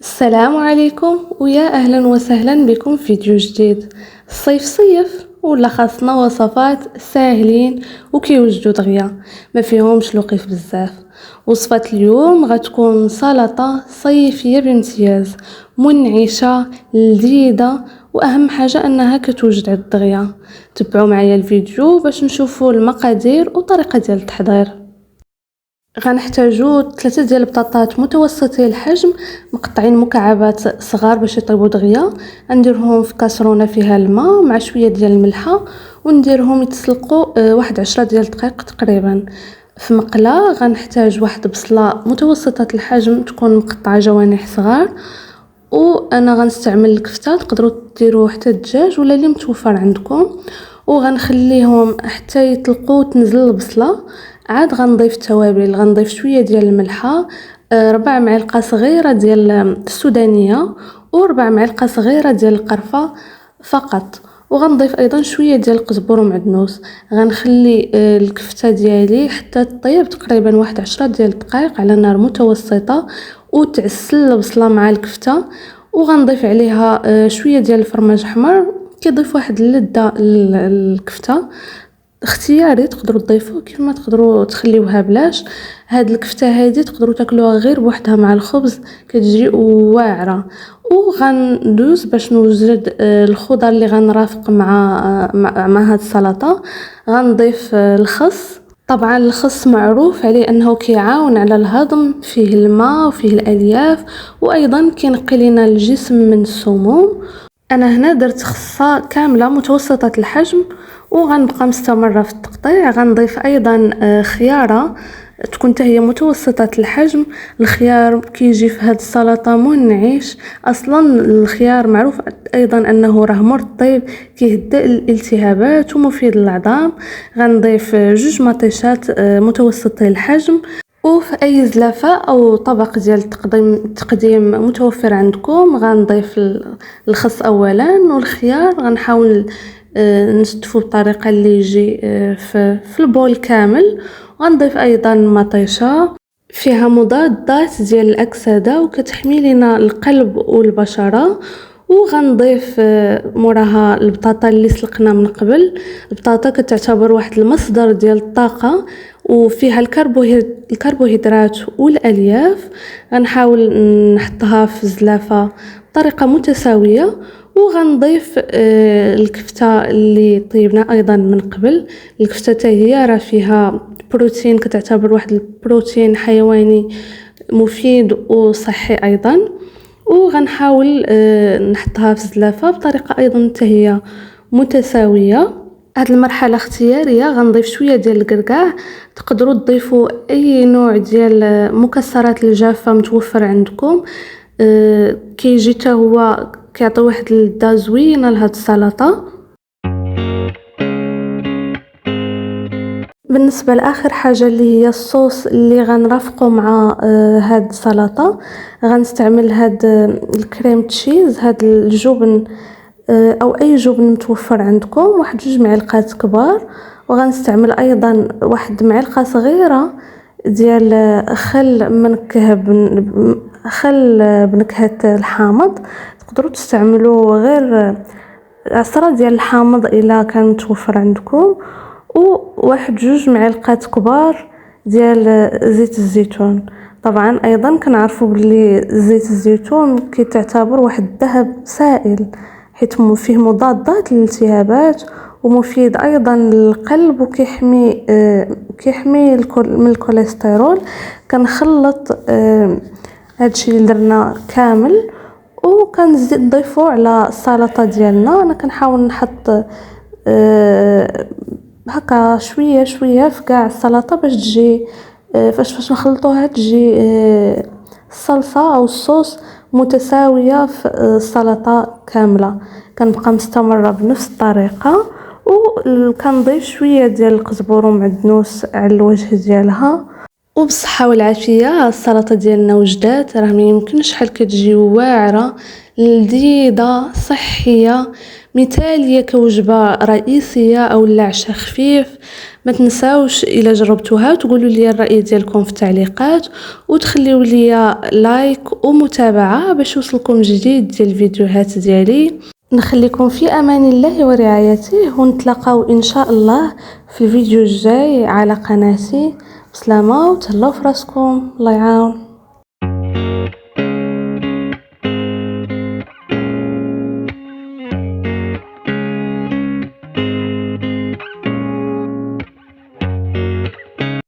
السلام عليكم ويا اهلا وسهلا بكم في فيديو جديد. الصيف صيف ولا خاصنا وصفات ساهلين وكيوجدوا دغيا ما فيهمش لقيف بزاف. وصفة اليوم غتكون سلطة صيفية بامتياز، منعشة لذيذة واهم حاجة انها كتوجد عند دغيا. تبعوا معايا الفيديو باش نشوفوا المقادير وطريقة ديال التحضير. غنحتاجو 3 ديال البطاطات متوسطي الحجم مقطعين مكعبات صغار باش يطيبوا دغيا. نديرهم في كاسرونه فيها الماء مع شويه ديال الملحه ونديرهم يتسلقوا واحد 10 ديال الدقائق تقريبا. في مقله غنحتاج واحد بصله متوسطه الحجم تكون مقطعه جوانح صغار، وانا غنستعمل الكفته، تقدروا ديروا حتى الدجاج ولا اللي متوفر عندكم. وغنخليهم حتى يطلقوا وتنزل البصله. عاد غنضيف التوابل، غنضيف شويه ديال الملحه، 4 معالق صغيره ديال السودانيه و4 معالق صغيره ديال القرفه فقط. وغنضيف ايضا شويه ديال القزبر ومعدنوس. غنخلي الكفته ديالي حتى تطيب تقريبا واحد 10 ديال الدقائق على نار متوسطه وتعسل البصله مع الكفته. وغنضيف عليها شويه ديال الفرماج احمر كيضيف واحد اللذه للكفته. اختياري، تقدروا تضيفوه كيف ما تقدروا تخليوها بلاش. هاد الكفته هذه تقدروا تاكلوها غير بوحدها مع الخبز، كتجي واعره. وغندوز باش نوجد الخضر اللي غنرافق مع هاد السلطه. غنضيف الخس. طبعا الخس معروف عليه انه كيعاون على الهضم، فيه الماء وفيه الالياف وايضا كينقي لنا الجسم من السموم. انا هنا درت خصه كامله متوسطه الحجم وغنبقى مستمره في التقطيع. غنضيف ايضا خياره تكون هي متوسطه الحجم. الخيار كيجي في هذه السلطه منعش، اصلا الخيار معروف ايضا انه راه مرطب، كيهدئ الالتهابات ومفيد للعظام. غنضيف 2 مطيشات متوسطي الحجم. وفي اي زلافه او طبق ديال التقديم متوفر عندكم غنضيف الخس اولا، والخيار غنحاول نشطفو بطريقه اللي يجي في البول كامل. وغنضيف ايضا مطيشه فيها مضادات ديال الاكسده وكتحمي لنا القلب والبشره. وغنضيف موراها البطاطا اللي سلقنا من قبل. البطاطا كتعتبر واحد المصدر ديال الطاقه وفيها الكربوهيدرات والالياف. غنحاول نحطها في الزلافه بطريقه متساويه. وغنضيف الكفته اللي طيبنا ايضا من قبل. الكفته حتى هي راه فيها بروتين، كتعتبر واحد البروتين حيواني مفيد وصحي ايضا. وغنحاول نحطها في الزلافه بطريقه ايضا حتى هي متساويه. هاد المرحله اختياريه. غنضيف شويه ديال الكركاع، تقدروا تضيفوا اي نوع ديال مكسرات الجافه متوفر عندكم. كيجي حتى هو كيعطي واحد اللذه زوينه لهاد السلطه. بالنسبه لاخر حاجه اللي هي الصوص اللي غنرافقه مع هاد السلطه، غنستعمل هاد الكريم تشيز، هاد الجبن او اي جبن متوفر عندكم، واحد 2 معلقات كبار. وغنستعمل ايضا واحد معلقه صغيره ديال خل بنكهه الحامض. تقدروا تستعملوا غير عصره ديال الحامض الا كان متوفر عندكم. وواحد 2 معلقات كبار ديال زيت الزيتون. طبعا ايضا كنعرفوا بلي زيت الزيتون كيتعتبر واحد الذهب سائل، حيت فيه مضادات للالتهابات ومفيد ايضا للقلب وكيحمي من الكوليسترول. كنخلط هادشي اللي درنا كامل وكنزيد نضيفو على السلطه ديالنا. انا كنحاول نحط هكا شويه شويه في كاع السلطه باش تجي فاش نخلطوها تجي الصلصه او الصوص متساويه في السلطه كامله. كنبقى مستمره بنفس الطريقه وكنضيف شويه ديال القزبر ومعدنوس على الوجه ديالها. وبالصحه والعافيه. السلطه ديالنا وجدات، راه ما يمكنش شحال كتجي واعره لذيذه صحيه مثاليه كوجبه رئيسيه او العشاء خفيف. ما تنساوش الا جربتوها تقولوا لي الرأي ديالكم في التعليقات، وتخليوا لي لايك ومتابعة باش يوصلكم جديد ديال الفيديوهات ديالي. نخليكم في امان الله ورعايته، ونتلاقاو ان شاء الله في الفيديو الجاي على قناتي. بسلامة وتهلاو في راسكم، الله يعاون.